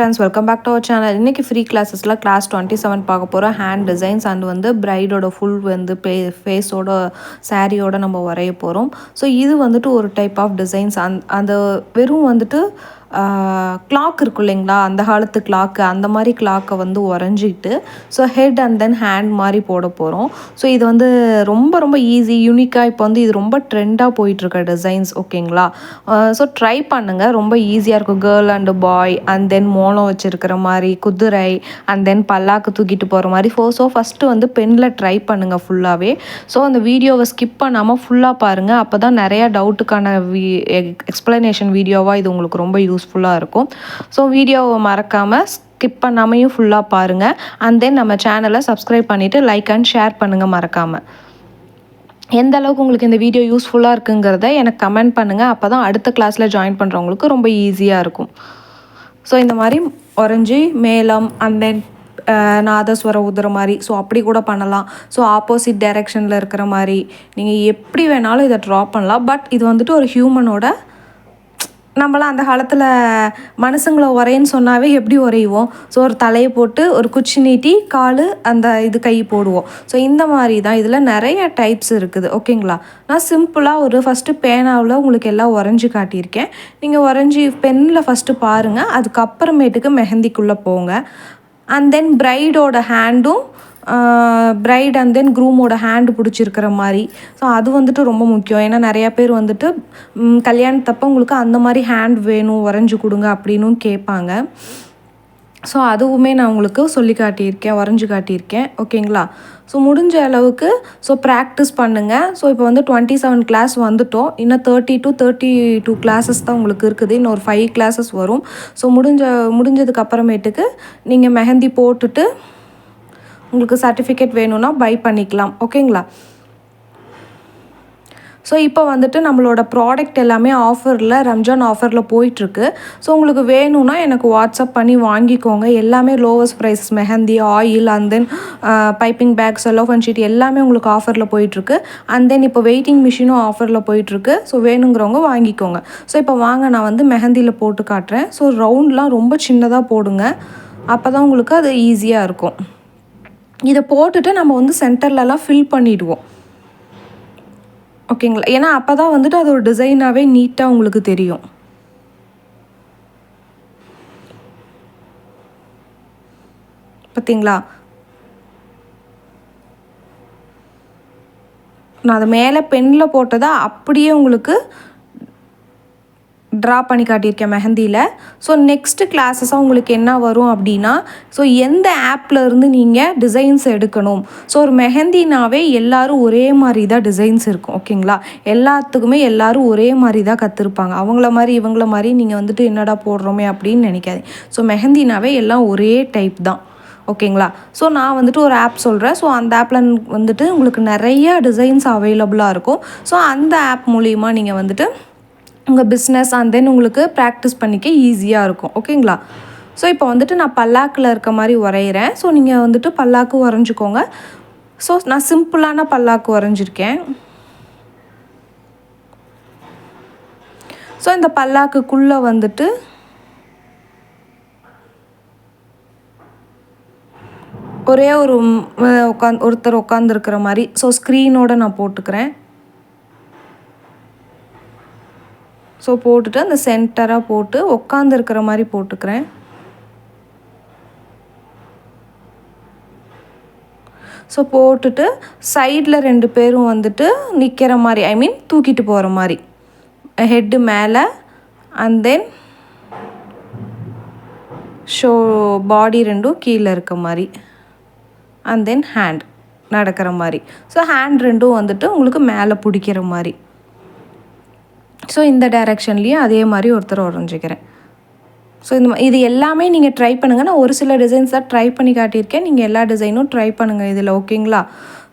Friends, welcome back to our channel. இன்றைக்கி free கிளாஸஸில் class 27 பார்க்க போகிறோம். ஹேண்ட் டிசைன்ஸ் அண்ட் வந்து பிரைடோட ஃபுல் வந்து ஃபேஸோட சாரியோட நம்ம வரைய போகிறோம். ஸோ இது வந்துட்டு ஒரு டைப் ஆஃப் டிசைன்ஸ். அந்த வெறும் வந்துட்டு கிளாக் இருக்கும் இல்லைங்களா, அந்த காலத்து கிளாக்கு, அந்த மாதிரி கிளாக்கை வந்து வரைஞ்சிக்கிட்டு so head and then hand மாதிரி போட போகிறோம். ஸோ இது வந்து ரொம்ப ரொம்ப ஈஸி, யூனிக்காக இப்போ வந்து இது ரொம்ப ட்ரெண்டாக போயிட்டுருக்க டிசைன்ஸ். ஓகேங்களா, ஸோ ட்ரை பண்ணுங்கள், ரொம்ப ஈஸியாக இருக்கும். Girl and boy and then மோளம் வச்சுருக்கிற மாதிரி, குதிரை அண்ட் தென் பல்லாக்கு தூக்கிட்டு போகிற மாதிரி. ஸோ ஃபஸ்ட்டு வந்து பெனில் ட்ரை பண்ணுங்கள் ஃபுல்லாகவே. ஸோ அந்த வீடியோவை ஸ்கிப் பண்ணாமல் ஃபுல்லாக பாருங்கள். அப்போ தான் நிறையா டவுட்டுக்கான எக்ஸ்ப்ளனேஷன் வீடியோவாக இது உங்களுக்கு ரொம்ப யூஸ்ஃபுல்லாக இருக்கும். ஸோ வீடியோவை மறக்காமல் ஸ்கிப் பண்ணாமையும் ஃபுல்லாக பாருங்கள். அண்ட் தென் நம்ம சேனலை சப்ஸ்கிரைப் பண்ணிவிட்டு லைக் அண்ட் ஷேர் பண்ணுங்கள் மறக்காமல். எந்த அளவுக்கு உங்களுக்கு இந்த வீடியோ யூஸ்ஃபுல்லாக இருக்குங்கிறத எனக்கு கமெண்ட் பண்ணுங்கள். அப்போ தான் அடுத்த கிளாஸில் ஜாயின் பண்ணுறவங்களுக்கு ரொம்ப ஈஸியாக இருக்கும். ஸோ இந்த மாதிரி ஒரஞ்சி மேளம் அண்ட் தென் நாதஸ்வரம் ஊதுற மாதிரி, ஸோ அப்படி கூட பண்ணலாம். ஸோ ஆப்போசிட் டைரெக்ஷனில் இருக்கிற மாதிரி நீங்கள் எப்படி வேணாலும் இதை ட்ரா பண்ணலாம். பட் இது வந்துட்டு ஒரு ஹியூமனோட, நம்மளாம் அந்த காலத்தில் மனுஷங்களை வரைன்னு சொன்னாவே எப்படி வரைவோம்? ஸோ ஒரு தலையை போட்டு ஒரு குச்சி நீட்டி கால் அந்த இது கை போடுவோம். ஸோ இந்த மாதிரி தான் இதில் நிறைய டைப்ஸ் இருக்குது. ஓகேங்களா, நான் சிம்பிளாக ஒரு ஃபஸ்ட்டு பேனாவில் உங்களுக்கு எல்லாம் வரைஞ்சி காட்டியிருக்கேன். நீங்கள் வரைஞ்சி பென்னில் ஃபஸ்ட்டு பாருங்கள், அதுக்கப்புறமேட்டுக்கு மெஹந்திக்குள்ளே போங்க. அண்ட் தென் பிரைடோட ஹேண்டும் பிரைட் அண்ட் தென் க்ரூமோட ஹேண்டு பிடிச்சிருக்கிற மாதிரி. ஸோ அது வந்துட்டு ரொம்ப முக்கியம். ஏன்னா நிறையா பேர் வந்துட்டு கல்யாணத்தப்போ உங்களுக்கு அந்த மாதிரி ஹேண்ட் வேணும், வரைஞ்சி கொடுங்க அப்படின்னும் கேட்பாங்க. ஸோ அதுவுமே நான் உங்களுக்கு சொல்லி காட்டியிருக்கேன், வரைஞ்சி காட்டியிருக்கேன். ஓகேங்களா, ஸோ முடிஞ்ச அளவுக்கு ஸோ ப்ராக்டிஸ் பண்ணுங்கள். ஸோ இப்போ வந்து 27 கிளாஸ் வந்துட்டோம். இன்னும் 30 to 32 கிளாஸஸ் தான் உங்களுக்கு இருக்குது. இன்னும் ஒரு 5 கிளாஸஸ் வரும். ஸோ முடிஞ்சதுக்கு அப்புறமேட்டுக்கு நீங்கள் மெஹந்தி போட்டுட்டு உங்களுக்கு சர்டிஃபிகேட் வேணும்னா பை பண்ணிக்கலாம். ஓகேங்களா, ஸோ இப்போ வந்துட்டு நம்மளோட ப்ராடக்ட் எல்லாமே ஆஃபரில், ரம்ஜான் ஆஃபரில் போயிட்டுருக்கு. ஸோ உங்களுக்கு வேணும்னா எனக்கு வாட்ஸ்அப் பண்ணி வாங்கிக்கோங்க. எல்லாமே lowest price, mehndi, oil and then piping bag, cellophane sheet எல்லாமே உங்களுக்கு ஆஃபரில் போயிட்டுருக்கு. அண்ட் தென் இப்போ வெயிட்டிங் மிஷினும் ஆஃபரில் போயிட்டுருக்கு. ஸோ வேணுங்கிறவங்க வாங்கிக்கோங்க. ஸோ இப்போ வாங்க, நான் வந்து மெஹந்தியில் போட்டு காட்டுறேன். ஸோ ரவுண்ட்லாம் ரொம்ப சின்னதாக போடுங்க, அப்போ தான் உங்களுக்கு அது ஈஸியாக இருக்கும். இதை போட்டுட்டு நம்ம வந்து சென்டர்லலாம் ஃபில் பண்ணிவிடுவோம். ஓகேங்களா, ஏன்னா அப்போ தான் வந்துட்டு அது ஒரு டிசைனாகவே நீட்டாக உங்களுக்கு தெரியும். பார்த்தீங்களா, நான் அது மேலே பெனில் போட்டதா அப்படியே உங்களுக்கு ட்ரா பண்ணி காட்டியிருக்கேன் மெஹந்தியில். ஸோ நெக்ஸ்ட்டு கிளாஸஸாக உங்களுக்கு என்ன வரும் அப்படின்னா, ஸோ எந்த ஆப்பில் இருந்து நீங்கள் டிசைன்ஸ் எடுக்கணும். ஸோ ஒரு மெஹந்தினாவே எல்லோரும் ஒரே மாதிரி தான் டிசைன்ஸ் இருக்கும். ஓகேங்களா, எல்லாத்துக்குமே எல்லோரும் ஒரே மாதிரி தான் கற்றுருப்பாங்க. அவங்கள மாதிரி இவங்கள மாதிரி நீங்கள் வந்துட்டு என்னடா போடுறோமே அப்படின்னு நினைக்காதீங்க. ஸோ மெஹந்தினாவே எல்லாம் ஒரே டைப் தான். ஓகேங்களா, ஸோ நான் வந்துட்டு ஒரு ஆப் சொல்கிறேன். ஸோ அந்த ஆப்பில் வந்துட்டு உங்களுக்கு நிறைய டிசைன்ஸ் அவைலபிளாக இருக்கும். ஸோ அந்த ஆப் மூலிமா நீங்கள் வந்துட்டு உங்கள் பிஸ்னஸ் அண்ட் தென் உங்களுக்கு ப்ராக்டிஸ் பண்ணிக்க ஈஸியாக இருக்கும். ஓகேங்களா, ஸோ இப்போ வந்துட்டு நான் பல்லாக்கில் இருக்க மாதிரி வரைகிறேன். ஸோ நீங்கள் வந்துட்டு பல்லாக்கு வரைஞ்சிக்கோங்க. ஸோ நான் சிம்பிளான பல்லாக்கு வரைஞ்சிருக்கேன். ஸோ இந்த பல்லாக்குக்குள்ளே வந்துட்டு ஒரே ஒரு ஒருத்தர் உட்காந்துருக்கிற மாதிரி, ஸோ ஸ்க்ரீனோடு நான் போட்டுக்கிறேன். ஸோ போட்டுட்டு அந்த சென்டராக போட்டு உட்காந்துருக்கிற மாதிரி போட்டுக்கிறேன். ஸோ போட்டுட்டு சைடில் 2 பேரும் வந்துட்டு நிற்கிற மாதிரி, ஐ மீன் தூக்கிட்டு போகிற மாதிரி, ஹெட்டு மேலே அண்ட் தென் பாடி 2ம் கீழே இருக்க மாதிரி, அண்ட் தென் ஹேண்ட் நடக்கிற மாதிரி. ஸோ ஹேண்ட் 2ம் வந்துட்டு உங்களுக்கு மேலே பிடிக்கிற மாதிரி. ஸோ இந்த டைரெக்ஷன்லேயும் அதே மாதிரி ஒருத்தர் வரைஞ்சிக்கிறேன். ஸோ இது எல்லாமே நீங்கள் ட்ரை பண்ணுங்கள். நான் ஒரு சில டிசைன்ஸ் தான் ட்ரை பண்ணி காட்டியிருக்கேன். நீங்கள் எல்லா டிசைனும் ட்ரை பண்ணுங்கள் இதில். ஓகேங்களா,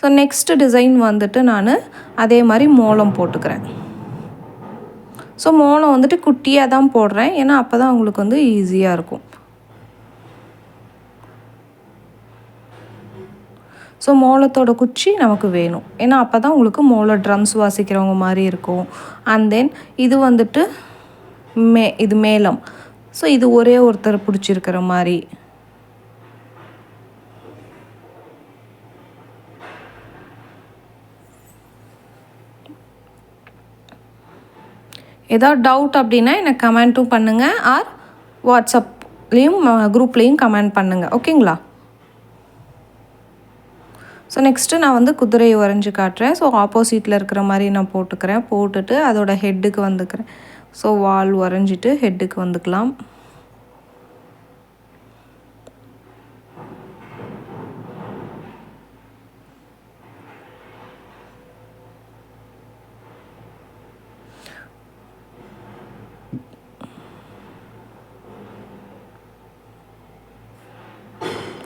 ஸோ நெக்ஸ்ட்டு டிசைன் வந்துட்டு நான் அதே மாதிரி மோளம் போட்டுக்கிறேன். ஸோ மோளம் வந்துட்டு குட்டியாக தான் போடுறேன், ஏன்னா அப்போ தான் உங்களுக்கு வந்து ஈஸியாக இருக்கும். ஸோ மோளத்தோட குச்சி நமக்கு வேணும், ஏன்னா அப்போ தான் உங்களுக்கு மோள ட்ரம்ஸ் வாசிக்கிறவங்க மாதிரி இருக்கும். அண்ட் தென் இது வந்துட்டு இது மேளம். ஸோ இது ஒரே ஒருத்தர் பிடிச்சிருக்கிற மாதிரி. ஏதாவது டவுட் அப்படின்னா எனக்கு கமெண்ட்டும் பண்ணுங்கள், ஆர் வாட்ஸ்அப்லேயும் குரூப்லேயும் கமெண்ட் பண்ணுங்கள். ஓகேங்களா? ஸோ நெக்ஸ்ட்டு நான் வந்து குதிரையை வரைஞ்சி காட்டுறேன். ஸோ ஆப்போசிட்டில் இருக்கிற மாதிரி நான் போட்டுக்கிறேன். போட்டுட்டு அதோட ஹெட்டுக்கு வந்துக்கிறேன். ஸோ வால் வரைஞ்சிட்டு ஹெட்டுக்கு வந்துக்கலாம்.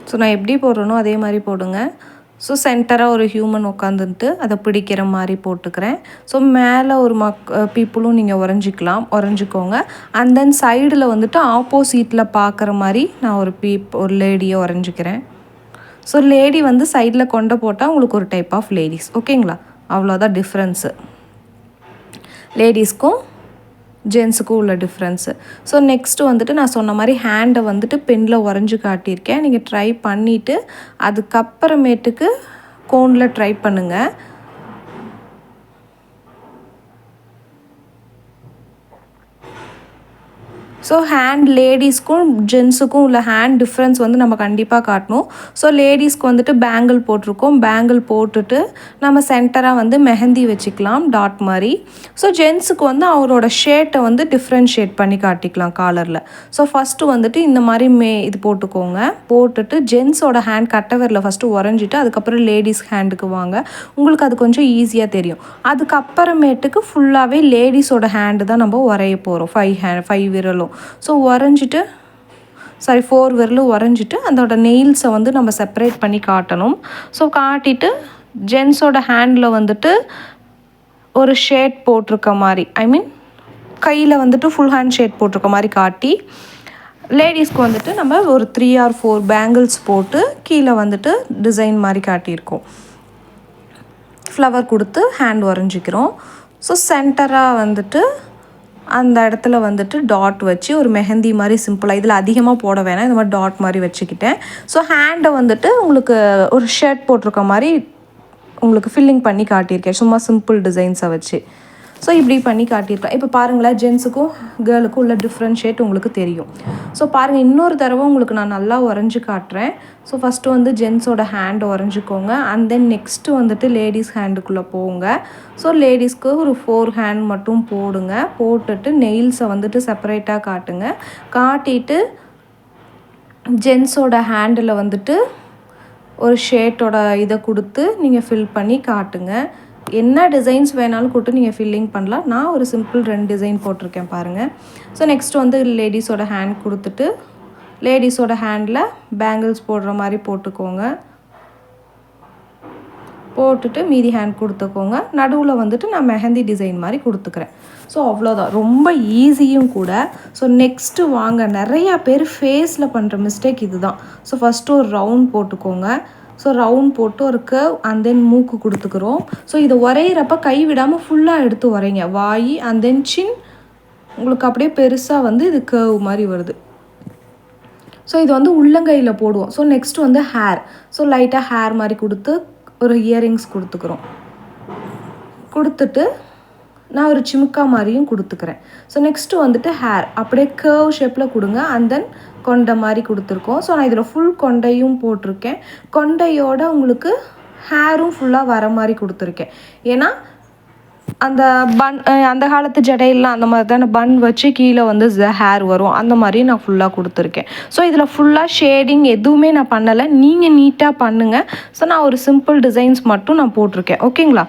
ஸோ நான் எப்படி போடுறேனோ அதே மாதிரி போடுங்க. ஸோ சென்டராக ஒரு ஹியூமன் உட்காந்துட்டு அதை பிடிக்கிற மாதிரி போட்டுக்கிறேன். ஸோ மேலே ஒரு பீப்புளும் நீங்கள் வரைஞ்சிக்கோங்க. அண்ட் தென் சைடில் வந்துட்டு ஆப்போசிட்டில் பார்க்குற மாதிரி நான் ஒரு லேடியை வரைஞ்சிக்கிறேன். ஸோ லேடி வந்து சைடில் கொண்டை போட்டால் உங்களுக்கு ஒரு டைப் ஆஃப் லேடிஸ். ஓகேங்களா? அவ்வளோதான் டிஃப்ரென்ஸு, லேடிஸ்க்கும் ஜென்ஸுக்கும் உள்ள டிஃப்ரென்ஸு. ஸோ நெக்ஸ்ட்டு வந்துட்டு நான் சொன்ன மாதிரி ஹேண்டை வந்துட்டு பெனில் வரைஞ்சி காட்டியிருக்கேன். நீங்கள் ட்ரை பண்ணிவிட்டு அதுக்கப்புறமேட்டுக்கு கோனில் ட்ரை பண்ணுங்கள். ஸோ ஹேண்ட் லேடிஸ்க்கும் ஜென்ஸுக்கும் உள்ள ஹேண்ட் டிஃப்ரென்ஸ் வந்து நம்ம கண்டிப்பாக காட்டணும். ஸோ லேடிஸ்க்கு வந்துட்டு பேங்கிள் போட்டிருக்கோம். பேங்கிள் போட்டுட்டு நம்ம சென்டராக வந்து மெஹந்தி வச்சுக்கலாம் டாட் மாதிரி. ஸோ ஜென்ஸுக்கு வந்து அவரோட ஷேட்டை வந்து டிஃப்ரென்ஷியேட் பண்ணி காட்டிக்கலாம் காலரில். ஸோ ஃபஸ்ட்டு வந்துட்டு இந்த மாதிரி இது போட்டுக்கோங்க. போட்டுட்டு ஜென்ஸோட ஹேண்ட் கட்டவரில் ஃபஸ்ட்டு உறைஞ்சிட்டு அதுக்கப்புறம் லேடிஸ் ஹேண்டுக்கு வாங்க. உங்களுக்கு அது கொஞ்சம் ஈஸியாக தெரியும். அதுக்கப்புறமேட்டுக்கு ஃபுல்லாகவே லேடிஸோட ஹேண்டு தான் நம்ம வரைய போகிறோம். 5 விரலும். ஸோ வரைஞ்சிட்டு 4 விரலும் வரைஞ்சிட்டு அதோட நெயில்ஸை வந்து நம்ம செப்பரேட் பண்ணி காட்டணும். ஸோ காட்டிட்டு ஜென்ஸோட ஹேண்டில் வந்துட்டு ஒரு ஷேட் போட்டிருக்க மாதிரி, கையில் வந்துட்டு ஃபுல் ஹேண்ட் ஷேட் போட்டிருக்க மாதிரி காட்டி, லேடிஸ்க்கு வந்துட்டு நம்ம ஒரு 3 or 4 பேங்கிள்ஸ் போட்டு கீழே வந்துட்டு டிசைன் மாதிரி காட்டியிருக்கோம். ஃப்ளவர் கொடுத்து ஹேண்ட் வரைஞ்சிக்கிறோம். ஸோ சென்டராக வந்துட்டு அந்த இடத்துல வந்துட்டு டாட் வச்சு ஒரு மெஹந்தி மாதிரி சிம்பிளாக, இதில் அதிகமாக போட வேணாம், இந்த மாதிரி டாட் மாதிரி வச்சுக்கிட்டேன். ஸோ ஹேண்டை வந்துட்டு உங்களுக்கு ஒரு ஷர்ட் போட்டிருக்க மாதிரி உங்களுக்கு ஃபில்லிங் பண்ணி காட்டியிருக்கேன், சும்மா சிம்பிள் டிசைன்ஸை வச்சு. ஸோ இப்படி பண்ணி காட்டியிருக்கேன். இப்போ பாருங்களேன், ஜென்ஸுக்கும் கேர்ளுக்கும் உள்ள டிஃப்ரென்ஷியேட் உங்களுக்கு தெரியும். ஸோ பாருங்கள், இன்னொரு தடவை உங்களுக்கு நான் நல்லா வரைஞ்சி காட்டுறேன். ஸோ ஃபஸ்ட்டு வந்து ஜென்ஸோட ஹேண்டை வரைஞ்சிக்கோங்க. அண்ட் தென் நெக்ஸ்ட்டு வந்துட்டு லேடிஸ் ஹேண்டுக்குள்ளே போங்க. ஸோ லேடிஸ்க்கு ஒரு 4 ஹேண்ட் மட்டும் போடுங்க. போட்டுட்டு நெயில்ஸை வந்துட்டு செப்பரேட்டாக காட்டுங்க. காட்டிட்டு ஜென்ஸோட ஹேண்டில் வந்துட்டு ஒரு ஷேட்டோட இதை கொடுத்து நீங்கள் ஃபில் பண்ணி காட்டுங்க. என்ன டிசைன்ஸ் வேணாலும் கொடுத்து நீங்கள் ஃபில்லிங் பண்ணலாம். நான் ஒரு சிம்பிள் 2 டிசைன் போட்டிருக்கேன் பாருங்கள். ஸோ நெக்ஸ்ட் வந்து லேடிஸோட ஹேண்ட் கொடுத்துட்டு லேடிஸோட ஹேண்டில் பேங்கிள்ஸ் போடுற மாதிரி போட்டுக்கோங்க. போட்டுட்டு மீதி ஹேண்ட் கொடுத்துக்கோங்க. நடுவில் வந்துட்டு நான் மெஹந்தி டிசைன் மாதிரி கொடுத்துக்கிறேன். ஸோ அவ்வளோதான், ரொம்ப ஈஸியும் கூட. ஸோ நெக்ஸ்ட்டு வாங்க, நிறையா பேர் ஃபேஸில் பண்ணுற மிஸ்டேக் இது தான். ஸோ ஃபஸ்ட்டு ஒரு ரவுண்ட் போட்டுக்கோங்க. ஸோ ரவுண்ட் போட்டு ஒரு கர்வ் அண்ட் தென் மூக்கு கொடுத்துக்கிறோம். ஸோ இதை வரைகிறப்ப கை விடாமல் ஃபுல்லாக எடுத்து வரைங்க. வாய் அண்ட் தென் சின் உங்களுக்கு அப்படியே பெருசாக வந்து இது கர்வ் மாதிரி வருது. ஸோ இது வந்து உள்ளங்கையில் போடுவோம். ஸோ நெக்ஸ்ட் வந்து ஹேர். ஸோ லைட்டாக ஹேர் மாதிரி கொடுத்து ஒரு இயரிங்ஸ் கொடுத்துக்கிறோம். கொடுத்துட்டு நான் ஒரு சிமுக்கா மாதிரியும் கொடுத்துக்கிறேன். ஸோ நெக்ஸ்ட்டு வந்துட்டு ஹேர் அப்படியே கர்வ் ஷேப்பில் கொடுங்க. அண்ட் தென் கொண்டை மாதிரி கொடுத்துருக்கோம். ஸோ நான் இதில் ஃபுல் கொண்டையும் போட்டிருக்கேன். கொண்டையோட உங்களுக்கு ஹேரும் ஃபுல்லாக வர மாதிரி கொடுத்துருக்கேன். ஏன்னா அந்த பன் அந்த காலத்து ஜடையெல்லாம் அந்த மாதிரி தானே பன் வச்சு கீழே வந்து ஹேர் வரும், அந்த மாதிரி நான் ஃபுல்லாக கொடுத்துருக்கேன். ஸோ இதில் ஃபுல்லாக ஷேடிங் எதுவுமே நான் பண்ணலை, நீங்கள் நீட்டாக பண்ணுங்கள். ஸோ நான் ஒரு சிம்பிள் டிசைன்ஸ் மட்டும் நான் போட்டிருக்கேன். ஓகேங்களா?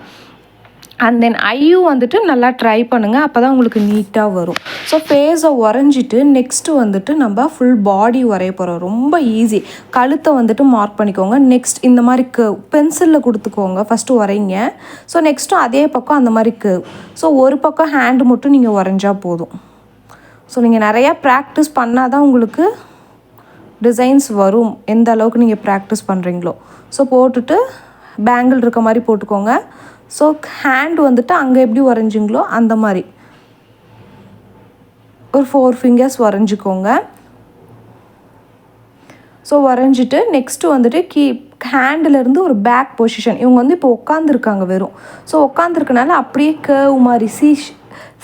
அண்ட் தென் ஐயும் வந்துட்டு நல்லா ட்ரை பண்ணுங்கள், அப்போ தான் உங்களுக்கு நீட்டாக வரும். ஸோ ஃபேஸை வரைஞ்சிட்டு நெக்ஸ்ட்டு வந்துட்டு நம்ம ஃபுல் பாடி வரைய போகிறோம். ரொம்ப ஈஸி. கழுத்தை வந்துட்டு மார்க் பண்ணிக்கோங்க. நெக்ஸ்ட் இந்த மாதிரி பென்சிலில் கொடுத்துக்கோங்க, ஃபஸ்ட்டு வரைங்க. ஸோ நெக்ஸ்ட்டும் அதே பக்கம் அந்த மாதிரி ஸோ ஒரு பக்கம் ஹேண்டு மட்டும் நீங்கள் வரைஞ்சா போதும். ஸோ நீங்கள் நிறையா ப்ராக்டிஸ் பண்ணால் தான் உங்களுக்கு டிசைன்ஸ் வரும், எந்த அளவுக்கு நீங்கள் ப்ராக்டிஸ் பண்ணுறீங்களோ. ஸோ போட்டுட்டு பேங்கிள் இருக்க மாதிரி போட்டுக்கோங்க. ஸோ ஹேண்ட் வந்துட்டு அங்கே எப்படி வரைஞ்சிங்களோ அந்த மாதிரி ஒரு 4 ஃபிங்கர்ஸ் வரைஞ்சிக்கோங்க. ஸோ வரைஞ்சிட்டு நெக்ஸ்ட்டு வந்துட்டு ஹேண்டிலேருந்து ஒரு பேக் பொசிஷன். இவங்க வந்து இப்போ உட்காந்துருக்காங்க வெறும். ஸோ உட்காந்துருக்கனால அப்படியே கர்வ் மாதிரி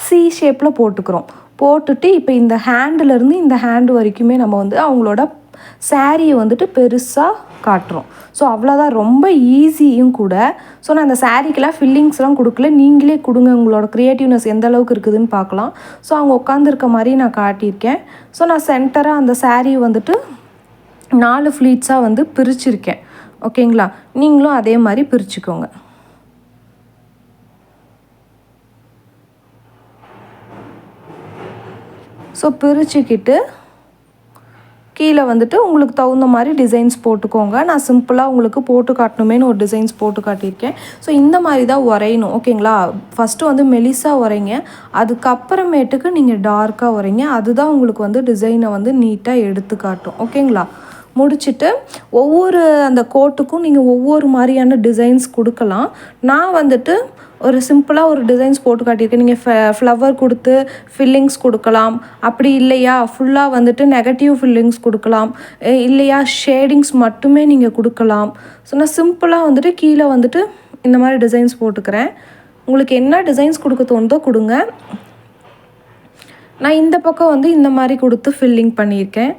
சி ஷேப்பில் போட்டுக்கிறோம். போட்டுட்டு இப்போ இந்த ஹேண்டிலேருந்து இந்த ஹேண்டு வரைக்குமே நம்ம வந்து அவங்களோட சாரியை வந்துட்டு பெருசாக காட்டுறோம். ஸோ அவ்வளோதான், ரொம்ப ஈஸியும் கூட. ஸோ நான் அந்த சாரீக்கெலாம் ஃபில்லிங்ஸ்லாம் கொடுக்கல, நீங்களே கொடுங்க, உங்களோட க்ரியேட்டிவ்னஸ் எந்த அளவுக்கு இருக்குதுன்னு பார்க்கலாம். ஸோ அவங்க உட்காந்துருக்க மாதிரி நான் காட்டியிருக்கேன். ஸோ நான் சென்டராக அந்த சாரீ வந்துட்டு 4 ஃப்ளீட்ஸாக வந்து பிரிச்சுருக்கேன். ஓகேங்களா? நீங்களும் அதே மாதிரி பிரிச்சுக்கோங்க. ஸோ பிரிச்சுக்கிட்டு கீழே வந்துட்டு உங்களுக்கு தகுந்த மாதிரி டிசைன்ஸ் போட்டுக்கோங்க. நான் சிம்பிளாக உங்களுக்கு போட்டு காட்டணுமேனு ஒரு டிசைன்ஸ் போட்டு காட்டியிருக்கேன். ஸோ இந்த மாதிரி தான் வரையணும். ஓகேங்களா? ஃபஸ்ட்டு வந்து மெலிசாக வரைங்க, அதுக்கப்புறமேட்டுக்கு நீங்கள் டார்க்காக வரைங்க. அதுதான் உங்களுக்கு வந்து டிசைனை வந்து நீட்டாக எடுத்து காட்டும். ஓகேங்களா? முடிச்சுட்டு ஒவ்வொரு அந்த கோட்டுக்கும் நீங்கள் ஒவ்வொரு மாதிரியான டிசைன்ஸ் கொடுக்கலாம். நான் வந்துட்டு ஒரு சிம்பிளாக ஒரு டிசைன்ஸ் போட்டு காட்டியிருக்கேன். நீங்கள் ஃப்ளவர் கொடுத்து ஃபில்லிங்ஸ் கொடுக்கலாம். அப்படி இல்லையா ஃபுல்லாக வந்துட்டு நெகட்டிவ் ஃபில்லிங்ஸ் கொடுக்கலாம். இல்லையா ஷேடிங்ஸ் மட்டுமே நீங்கள் கொடுக்கலாம். ஸோ நான் சிம்பிளாக வந்துட்டு கீழே வந்துட்டு இந்த மாதிரி டிசைன்ஸ் போட்டுக்கிறேன். உங்களுக்கு என்ன டிசைன்ஸ் கொடுக்க தோணுதோ கொடுங்க. நான் இந்த பக்கம் வந்து இந்த மாதிரி கொடுத்து ஃபில்லிங் பண்ணியிருக்கேன்.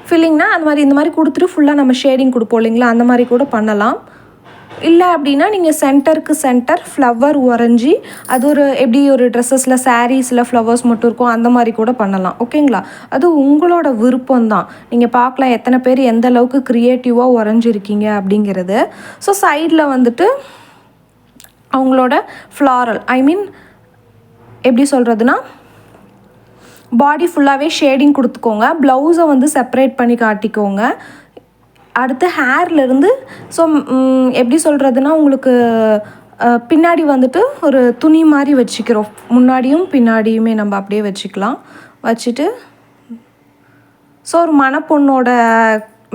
ஃபில்லிங்னா அந்த மாதிரி இந்த மாதிரி கொடுத்துட்டு ஃபுல்லாக நம்ம ஷேடிங் கொடுப்போம் இல்லைங்களா, அந்த மாதிரி கூட பண்ணலாம். இல்லை அப்படின்னா நீங்கள் சென்டருக்கு சென்டர் ஃப்ளவர் வரைஞ்சி அது ஒரு எப்படி ஒரு ட்ரெஸ்ஸஸில் சாரீஸில் ஃப்ளவர்ஸ் மட்டும் இருக்கும், அந்த மாதிரி கூட பண்ணலாம். ஓகேங்களா? அது உங்களோட விருப்பம்தான். நீங்கள் பார்க்கலாம் எத்தனை பேர் எந்த அளவுக்கு க்ரியேட்டிவாக வரைஞ்சிருக்கீங்க அப்படிங்கிறது. ஸோ சைடில் வந்துட்டு அவங்களோட ஃப்ளாரல் எப்படி சொல்கிறதுனா பாடி ஃபுல்லாகவே ஷேடிங் கொடுத்துக்கோங்க. ப்ளவுஸை வந்து செப்பரேட் பண்ணி காட்டிக்கோங்க. அடுத்து ஹேர்லேருந்து ஸோ எப்படி சொல்கிறதுனா உங்களுக்கு பின்னாடி வந்துட்டு ஒரு துணி மாதிரி வச்சுக்கிறோம். முன்னாடியும் பின்னாடியுமே நம்ம அப்படியே வச்சுக்கலாம். வச்சுட்டு ஸோ ஒரு மணப்பொண்ணோட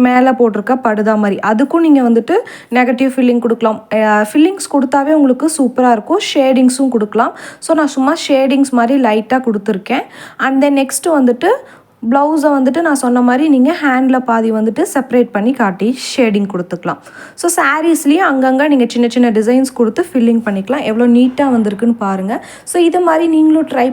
மேலே போட்டிருக்க படுதா மாதிரி அதுக்கும் நீங்கள் வந்துட்டு நெகட்டிவ் ஃபில்லிங் கொடுக்கலாம். ஃபில்லிங்ஸ் கொடுத்தாவே உங்களுக்கு சூப்பராக இருக்கும். ஷேடிங்ஸும் கொடுக்கலாம். ஸோ நான் சும்மா ஷேடிங்ஸ் மாதிரி லைட்டாக கொடுத்துருக்கேன். அண்ட் தென் நெக்ஸ்ட்டு வந்துட்டு ப்ளவுஸை வந்துட்டு நான் சொன்ன மாதிரி நீங்கள் ஹேண்டில் பாதி வந்துட்டு செப்பரேட் பண்ணி காட்டி ஷேடிங் கொடுத்துக்கலாம். ஸோ சாரீஸ்லேயும் அங்கங்கே நீங்கள் சின்ன சின்ன டிசைன்ஸ் கொடுத்து ஃபில்லிங் பண்ணிக்கலாம். எவ்வளோ நீட்டாக வந்திருக்குன்னு பாருங்கள். ஸோ இது மாதிரி நீங்களும் ட்ரை